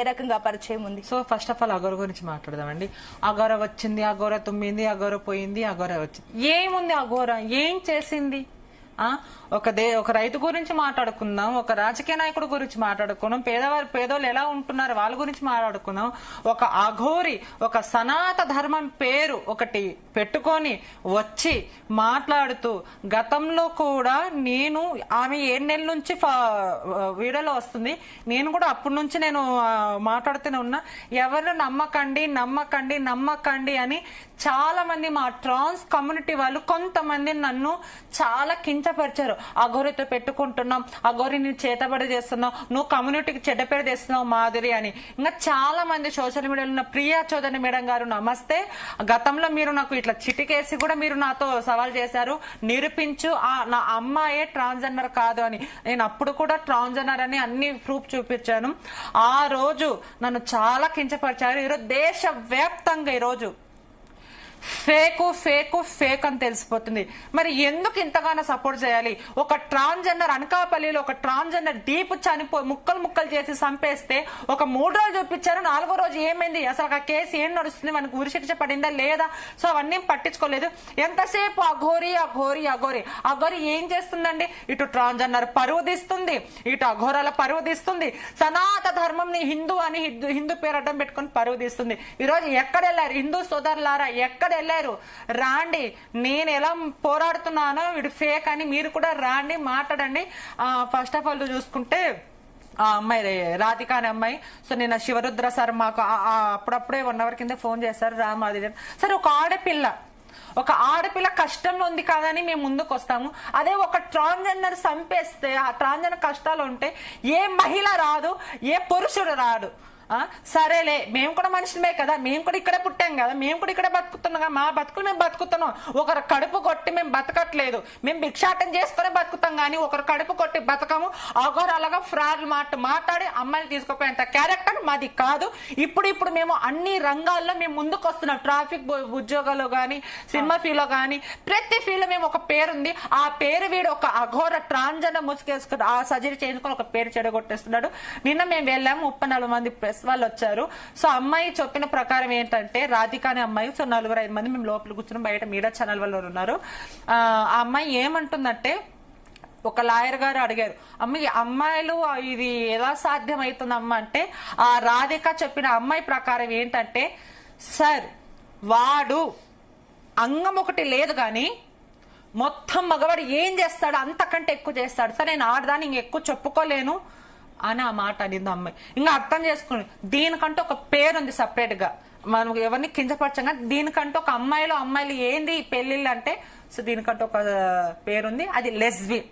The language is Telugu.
రకంగా పరిచయం ఉంది? సో ఫస్ట్ ఆఫ్ ఆల్ అగోర గురించి మాట్లాడదామండి. అగోర వచ్చింది, అగోర తుమ్మింది, అగోర పోయింది, అగోర వచ్చింది. ఏముంది అగోర? ఏం చేసింది? ఒక రైతు గురించి మాట్లాడుకుందాం, ఒక రాజకీయ నాయకుడు గురించి మాట్లాడుకుందాం, పేదోళ్ళు ఎలా ఉంటున్నారు వాళ్ళ గురించి మాట్లాడుకుందాం. ఒక అఘోరి, ఒక సనాత ధర్మం పేరు ఒకటి పెట్టుకొని వచ్చి మాట్లాడుతూ, గతంలో కూడా నేను ఆమె 7 నెలల నుంచి వీడియోలో వస్తుంది, నేను కూడా అప్పటి నుంచి నేను మాట్లాడుతూనే ఉన్నా, ఎవరు నమ్మకండి నమ్మకండి నమ్మకండి అని చాలా మంది మా ట్రాన్స్ కమ్యూనిటీ వాళ్ళు కొంతమంది నన్ను చాలా కించపరిచారు. అఘోరితో పెట్టుకుంటున్నాం, అఘోరిని చేతబడి చేస్తున్నావు, నువ్వు కమ్యూనిటీకి చెడ్డ పేరు తెస్తున్నావు మాధురి అని. ఇంకా చాలా మంది సోషల్ మీడియాలో ఉన్న ప్రియా చౌదరి మేడం గారు నమస్తే, గతంలో మీరు నాకు ఇట్లా చిటికేసి కూడా మీరు నాతో సవాల్ చేశారు, నిరూపించు నా అమ్మాయే ట్రాన్స్జెండర్ కాదు అని. నేను అప్పుడు కూడా ట్రాన్స్జెండర్ అని అన్ని ప్రూఫ్ చూపించాను. ఆ రోజు నన్ను చాలా కించపరిచారు. ఈరోజు దేశవ్యాప్తంగా ఈరోజు ఫేకు ఫేకు ఫేక్ అని తెలిసిపోతుంది. మరి ఎందుకు ఇంతగానో సపోర్ట్ చేయాలి? ఒక ట్రాన్స్జెండర్ అనకాపల్లిలో ఒక ట్రాన్స్జెండర్ దీపు చనిపోయి ముక్కలు చేసి చంపేస్తే ఒక 3 రోజులు చూపించారు, 4వ రోజు ఏమైంది? అసలు ఆ కేసు ఏం నడుస్తుంది? మనకు ఉరిశిక్ష పడిందా లేదా? సో అవన్నీ పట్టించుకోలేదు. ఎంతసేపు అఘోరి అఘోరి అఘోరి అఘోరి ఏం చేస్తుందండి? ఇటు ట్రాన్స్జెండర్ పరువు తీస్తుంది, ఇటు అఘోరాల పరువు తీస్తుంది, సనాత ధర్మం ని హిందూ అని హిందూ పేరు అడ్డం పెట్టుకుని పరువు తీస్తుంది. ఈరోజు ఎక్కడ వెళ్ళారు హిందూ సోదరులారా? ఎక్కడ వెళ్ళారు? రాండి, నేను ఎలా పోరాడుతున్నానో వీడు ఫేక్ అని మీరు కూడా రాండి, మాట్లాడండి. ఫస్ట్ ఆఫ్ ఆల్ చూసుకుంటే ఆ అమ్మాయి రాధిక అనే అమ్మాయి, సో నిన్న శివరుద్ర సార్ మాకు అప్పుడప్పుడే 1 అవర్ కింద ఫోన్ చేశారు. రామాది సరే, ఒక ఆడపిల్ల కష్టంలో ఉంది కాదని మేము ముందుకు వస్తాము. అదే ఒక ట్రాన్స్జెండర్ చంపేస్తే, ఆ ట్రాన్స్జెండర్ కష్టాలు ఉంటే ఏ మహిళ రాదు, ఏ పురుషుడు రాడు. సరేలే, మేము కూడా మనుషులమే కదా, మేము కూడా ఇక్కడే పుట్టాం కదా, మేము కూడా ఇక్కడే బతుకుతున్నాం, మా బతుకులు మేము బతుకుతున్నాం. ఒకరు కడుపు కొట్టి మేము బతకట్లేదు, మేము భిక్షాటం చేసుకునే బతుకుతాం, కానీ ఒకరు కడుపు కొట్టి బతకము. అఘోరాలుగా ఫ్రాడ్ మాట్లాడి అమ్మాయిలు తీసుకుపోయేంత క్యారెక్టర్ మాది కాదు. ఇప్పుడు మేము అన్ని రంగాల్లో మేము ముందుకు వస్తున్నాం. ట్రాఫిక్ ఉద్యోగాలు గాని, సినిమా ఫీల్డ్ గాని, ప్రతి ఫీల్డ్ మేము ఒక పేరుంది. ఆ పేరు వీడు ఒక అఘోర ట్రాన్స్జెండర్ ముసుకేసుకుని ఆ సర్జరీ చేసుకుని ఒక పేరు చెడగొట్టేస్తున్నాడు. నిన్న మేము వెళ్ళాము, 34 మంది ప్రెస్ వాళ్ళు వచ్చారు. సో అమ్మాయి చెప్పిన ప్రకారం ఏంటంటే, రాధిక అనే అమ్మాయి, సో 4-5 మంది మేము లోపల కూర్చుని, బయట మీడియా ఛానల్ వాళ్ళు ఉన్నారు. ఆ అమ్మాయి ఏమంటుందంటే, ఒక లాయర్ గారు అడిగారు, అమ్మాయిలు ఇది ఎలా సాధ్యమవుతుంది అమ్మ అంటే, ఆ రాధిక చెప్పిన అమ్మాయి ప్రకారం ఏంటంటే, సార్ వాడు అంగం ఒకటి లేదు కానీ మొత్తం మగవాడు ఏం చేస్తాడు అంతకంటే ఎక్కువ చేస్తాడు. సరే, నేను ఆడదాన్ని ఇంకెక్కువ చెప్పుకోలేను అని ఆ మాట అనింది అమ్మాయి. ఇంకా అర్థం చేసుకోండి, దీనికంటే ఒక పేరు ఉంది సపరేట్ గా. మనం ఎవరిని కించపరచంగా దీనికంటే ఒక అమ్మాయిలు ఏంది పెళ్లిళ్ళు అంటే, సో దీనికంటే ఒక పేరుంది, అది లెస్బియన్.